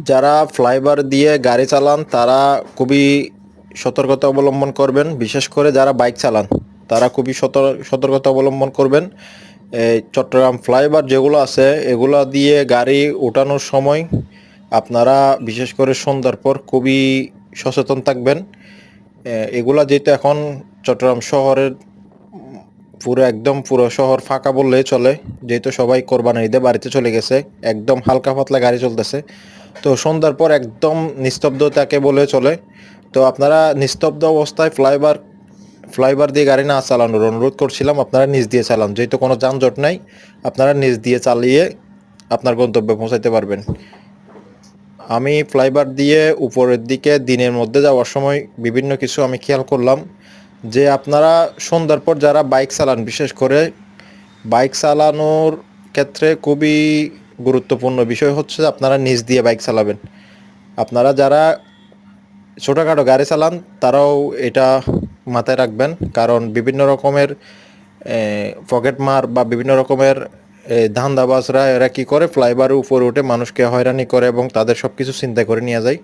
যারা ফ্লাইওভার দিয়ে গাড়ি চালান তারা খুবই সতর্কতা অবলম্বন করবেন। বিশেষ করে যারা বাইক চালান তারা খুবই সতর্কতা অবলম্বন করবেন। এই চট্টগ্রাম ফ্লাইওভার যেগুলো আছে এগুলো দিয়ে গাড়ি ওঠানোর সময় আপনারা বিশেষ করে সন্ধ্যার পর খুবই সচেতন থাকবেন। এগুলা যেহেতু এখন চট্টগ্রাম শহরের পুরো শহর ফাঁকা বললেই চলে, যেহেতু সবাই কোরবানির ঈদে বাড়িতে চলে গেছে, একদম হালকা পাতলা গাড়ি চলতেছে। তো সন্ধ্যার পর একদম নিস্তব্ধতাকে বলে চলে। তো আপনারা নিস্তব্ধ অবস্থায় ফ্লাইওভার দিয়ে গাড়ি না চালানোর অনুরোধ করছিলাম। আপনারা নিচ দিয়ে চালান, যেহেতু কোনো যানজট নাই, আপনারা নিচ দিয়ে চালিয়ে আপনার গন্তব্যে পৌঁছাতে পারবেন। আমি ফ্লাইওভার দিয়ে উপরের দিকে দিনের মধ্যে যাওয়ার সময় বিভিন্ন কিছু আমি খেয়াল করলাম যে আপনারা সন্ধ্যার পর যারা বাইক চালান, বিশেষ করে বাইক চালানোর ক্ষেত্রে খুবই গুরুত্বপূর্ণ বিষয় হচ্ছে আপনারা নিচ দিয়ে বাইক চালাবেন। আপনারা যারা ছোটোখাটো গাড়ি চালান তারাও এটা মাথায় রাখবেন, কারণ বিভিন্ন রকমের পকেটমার বা বিভিন্ন রকমের ধান্দাবাজরা এরা কী করে, ফ্লাইওভারের উপরে উঠে মানুষকে হয়রানি করে এবং তাদের সব কিছু চিন্তা করে নিয়ে যায়।